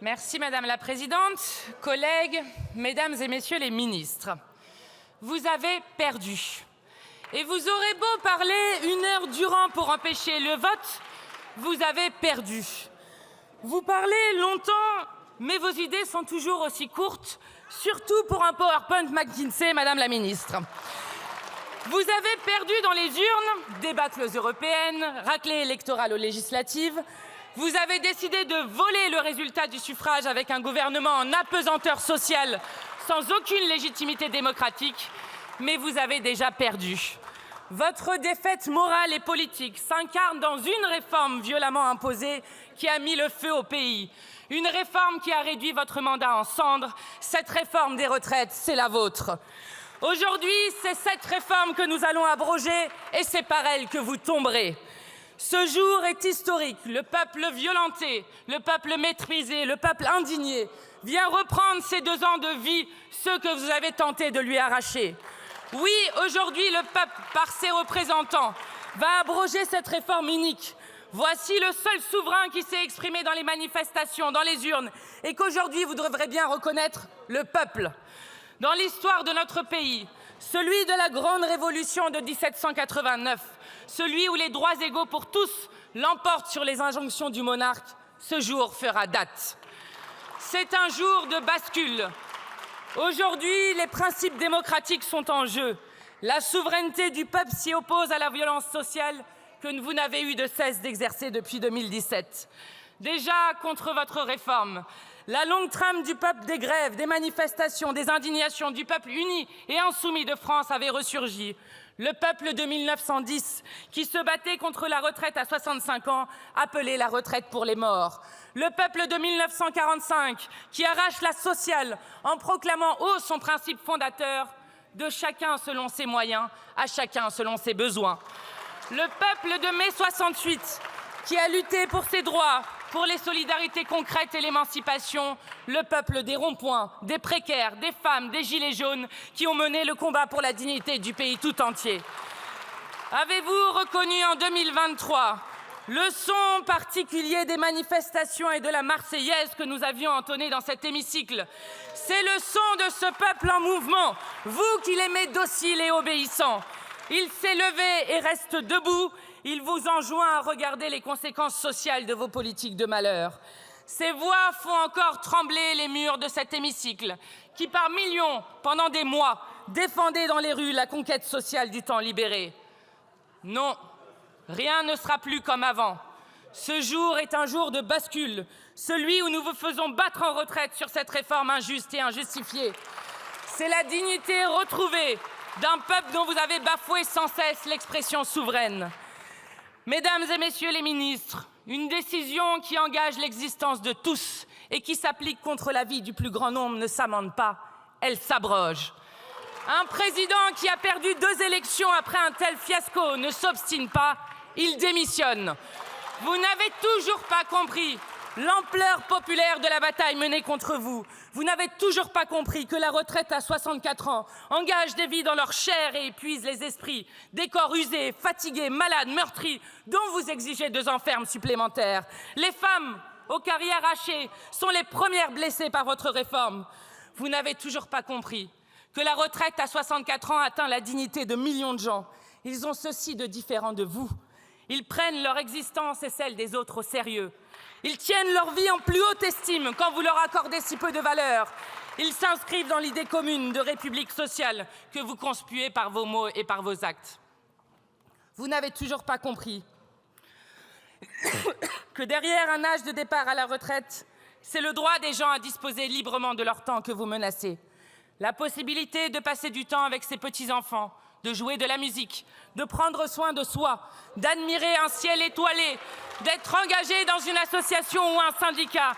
Merci Madame la Présidente, collègues, Mesdames et Messieurs les ministres. Vous avez perdu. Et vous aurez beau parler 1 heure durant pour empêcher le vote, vous avez perdu. Vous parlez longtemps, mais vos idées sont toujours aussi courtes, surtout pour un PowerPoint McKinsey, Madame la Ministre. Vous avez perdu dans les urnes, débâcles européennes, raclée électorale aux législatives. Vous avez décidé de voler le résultat du suffrage avec un gouvernement en apesanteur sociale, sans aucune légitimité démocratique, mais vous avez déjà perdu. Votre défaite morale et politique s'incarne dans une réforme violemment imposée qui a mis le feu au pays. Une réforme qui a réduit votre mandat en cendres. Cette réforme des retraites, c'est la vôtre. Aujourd'hui, c'est cette réforme que nous allons abroger et c'est par elle que vous tomberez. Ce jour est historique. Le peuple violenté, le peuple méprisé, le peuple indigné vient reprendre ces 2 ans de vie, ceux que vous avez tenté de lui arracher. Oui, aujourd'hui, le peuple, par ses représentants, va abroger cette réforme inique. Voici le seul souverain qui s'est exprimé dans les manifestations, dans les urnes, et qu'aujourd'hui, vous devrez bien reconnaître le peuple. Dans l'histoire de notre pays, celui de la grande révolution de 1789, celui où les droits égaux pour tous l'emportent sur les injonctions du monarque, ce jour fera date. C'est un jour de bascule. Aujourd'hui, les principes démocratiques sont en jeu. La souveraineté du peuple s'y oppose à la violence sociale que vous n'avez eu de cesse d'exercer depuis 2017. Déjà contre votre réforme, la longue trame du peuple des grèves, des manifestations, des indignations du peuple uni et insoumis de France avait ressurgi. Le peuple de 1910, qui se battait contre la retraite à 65 ans, appelait la retraite pour les morts. Le peuple de 1945, qui arrache la sociale en proclamant haut son principe fondateur de chacun selon ses moyens, à chacun selon ses besoins. Le peuple de mai 68, qui a lutté pour ses droits, pour les solidarités concrètes et l'émancipation, le peuple des ronds-points, des précaires, des femmes, des gilets jaunes qui ont mené le combat pour la dignité du pays tout entier. Avez-vous reconnu en 2023 le son particulier des manifestations et de la Marseillaise que nous avions entonné dans cet hémicycle? C'est le son de ce peuple en mouvement, vous qui l'aimez docile et obéissant. Il s'est levé et reste debout. Il vous enjoint à regarder les conséquences sociales de vos politiques de malheur. Ces voix font encore trembler les murs de cet hémicycle, qui par millions, pendant des mois, défendaient dans les rues la conquête sociale du temps libéré. Non, rien ne sera plus comme avant. Ce jour est un jour de bascule, celui où nous vous faisons battre en retraite sur cette réforme injuste et injustifiée. C'est la dignité retrouvée d'un peuple dont vous avez bafoué sans cesse l'expression souveraine. Mesdames et Messieurs les ministres, une décision qui engage l'existence de tous et qui s'applique contre la vie du plus grand nombre ne s'amende pas, elle s'abroge. Un président qui a perdu 2 élections après un tel fiasco ne s'obstine pas, il démissionne. Vous n'avez toujours pas compris l'ampleur populaire de la bataille menée contre vous. Vous n'avez toujours pas compris que la retraite à 64 ans engage des vies dans leur chair et épuise les esprits, des corps usés, fatigués, malades, meurtris, dont vous exigez 2 ans ferme supplémentaires. Les femmes aux carrières hachées sont les premières blessées par votre réforme. Vous n'avez toujours pas compris que la retraite à 64 ans atteint la dignité de millions de gens. Ils ont ceci de différent de vous. Ils prennent leur existence et celle des autres au sérieux. Ils tiennent leur vie en plus haute estime quand vous leur accordez si peu de valeur. Ils s'inscrivent dans l'idée commune de république sociale que vous conspuez par vos mots et par vos actes. Vous n'avez toujours pas compris que derrière un âge de départ à la retraite, c'est le droit des gens à disposer librement de leur temps que vous menacez. La possibilité de passer du temps avec ses petits-enfants, de jouer de la musique, de prendre soin de soi, d'admirer un ciel étoilé, d'être engagé dans une association ou un syndicat.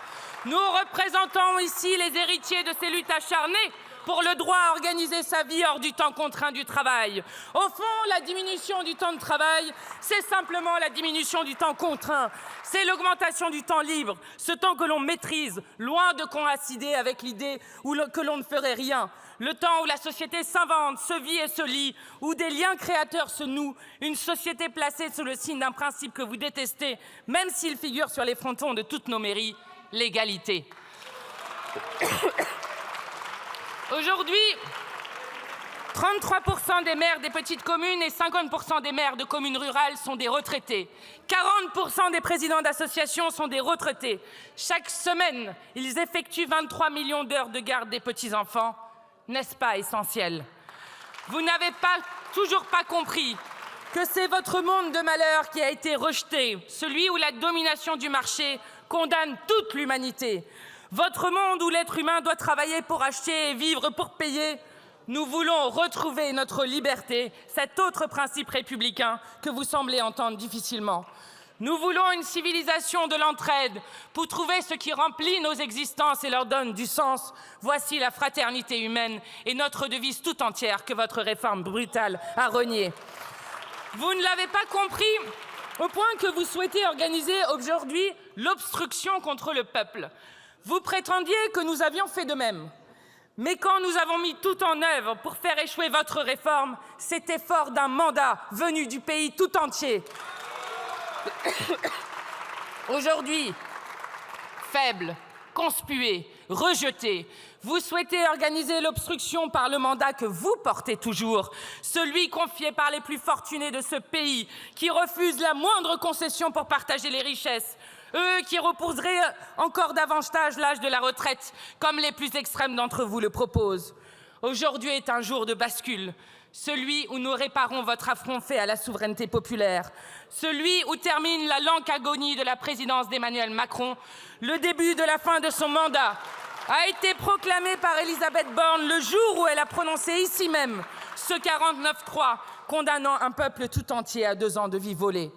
Nous représentons ici les héritiers de ces luttes acharnées pour le droit à organiser sa vie hors du temps contraint du travail. Au fond, la diminution du temps de travail, c'est simplement la diminution du temps contraint. C'est l'augmentation du temps libre, ce temps que l'on maîtrise, loin de coïncider avec l'idée que l'on ne ferait rien. Le temps où la société s'invente, se vit et se lie, où des liens créateurs se nouent, une société placée sous le signe d'un principe que vous détestez, même s'il figure sur les frontons de toutes nos mairies, l'égalité. Aujourd'hui, 33% des maires des petites communes et 50% des maires de communes rurales sont des retraités. 40% des présidents d'associations sont des retraités. Chaque semaine, ils effectuent 23 millions d'heures de garde des petits-enfants. N'est-ce pas essentiel? Vous n'avez toujours pas compris que c'est votre monde de malheur qui a été rejeté, celui où la domination du marché condamne toute l'humanité. Votre monde où l'être humain doit travailler pour acheter et vivre pour payer. Nous voulons retrouver notre liberté, cet autre principe républicain que vous semblez entendre difficilement. Nous voulons une civilisation de l'entraide pour trouver ce qui remplit nos existences et leur donne du sens. Voici la fraternité humaine et notre devise tout entière que votre réforme brutale a reniée. Vous ne l'avez pas compris au point que vous souhaitez organiser aujourd'hui l'obstruction contre le peuple. Vous prétendiez que nous avions fait de même. Mais quand nous avons mis tout en œuvre pour faire échouer votre réforme, c'était fort d'un mandat venu du pays tout entier. Aujourd'hui, faible, conspué, rejeté, vous souhaitez organiser l'obstruction par le mandat que vous portez toujours, celui confié par les plus fortunés de ce pays, qui refusent la moindre concession pour partager les richesses, eux qui repousseraient encore davantage l'âge de la retraite, comme les plus extrêmes d'entre vous le proposent. Aujourd'hui est un jour de bascule, celui où nous réparons votre affront fait à la souveraineté populaire, celui où termine la lente agonie de la présidence d'Emmanuel Macron. Le début de la fin de son mandat a été proclamé par Elisabeth Borne le jour où elle a prononcé ici même ce 49.3 condamnant un peuple tout entier à 2 ans de vie volée.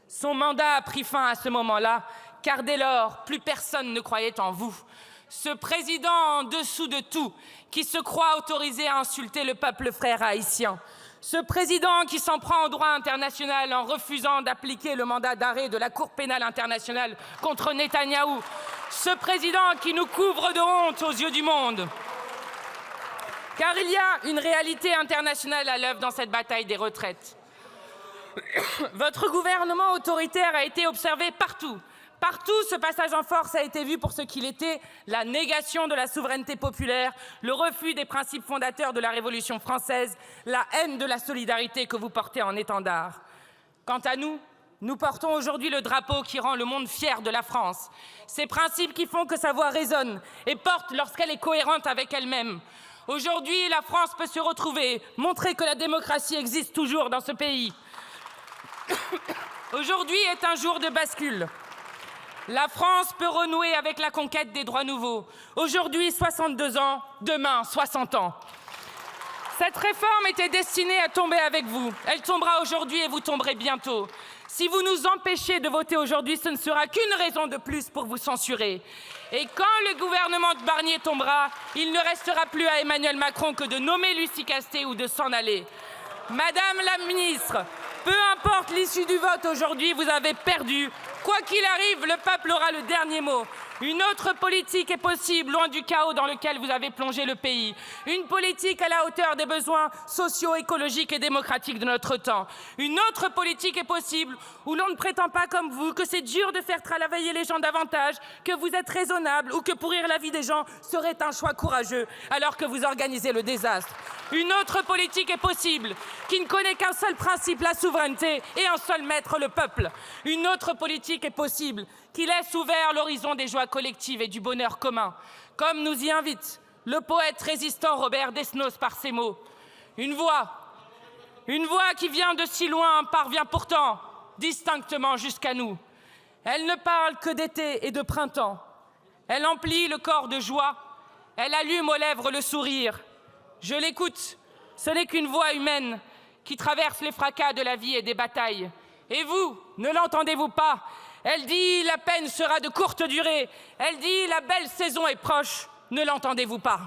Son mandat a pris fin à ce moment-là, car dès lors, plus personne ne croyait en vous. Ce président en dessous de tout, qui se croit autorisé à insulter le peuple frère haïtien. Ce président qui s'en prend au droit international en refusant d'appliquer le mandat d'arrêt de la Cour pénale internationale contre Netanyahou. Ce président qui nous couvre de honte aux yeux du monde. Car il y a une réalité internationale à l'œuvre dans cette bataille des retraites. Votre gouvernement autoritaire a été observé partout. Partout, ce passage en force a été vu pour ce qu'il était, la négation de la souveraineté populaire, le refus des principes fondateurs de la Révolution française, la haine de la solidarité que vous portez en étendard. Quant à nous, nous portons aujourd'hui le drapeau qui rend le monde fier de la France. Ces principes qui font que sa voix résonne et porte lorsqu'elle est cohérente avec elle-même. Aujourd'hui, la France peut se retrouver, montrer que la démocratie existe toujours dans ce pays. Aujourd'hui est un jour de bascule. La France peut renouer avec la conquête des droits nouveaux. Aujourd'hui, 62 ans, demain, 60 ans. Cette réforme était destinée à tomber avec vous. Elle tombera aujourd'hui et vous tomberez bientôt. Si vous nous empêchez de voter aujourd'hui, ce ne sera qu'une raison de plus pour vous censurer. Et quand le gouvernement de Barnier tombera, il ne restera plus à Emmanuel Macron que de nommer Lucie Castet ou de s'en aller. Madame la ministre, peu importe l'issue du vote aujourd'hui, vous avez perdu. Quoi qu'il arrive, le peuple aura le dernier mot. Une autre politique est possible, loin du chaos dans lequel vous avez plongé le pays. Une politique à la hauteur des besoins sociaux, écologiques et démocratiques de notre temps. Une autre politique est possible, où l'on ne prétend pas comme vous que c'est dur de faire travailler les gens davantage, que vous êtes raisonnable ou que pourrir la vie des gens serait un choix courageux, alors que vous organisez le désastre. Une autre politique est possible, qui ne connaît qu'un seul principe, la souveraineté, et un seul maître, le peuple. Une autre politique est possible, qui laisse ouvert l'horizon des joies collectives et du bonheur commun, comme nous y invite le poète résistant Robert Desnos par ces mots. Une voix qui vient de si loin parvient pourtant distinctement jusqu'à nous. Elle ne parle que d'été et de printemps. Elle emplit le corps de joie. Elle allume aux lèvres le sourire. Je l'écoute. Ce n'est qu'une voix humaine qui traverse les fracas de la vie et des batailles. Et vous, ne l'entendez-vous pas? Elle dit la peine sera de courte durée. Elle dit la belle saison est proche. Ne l'entendez-vous pas?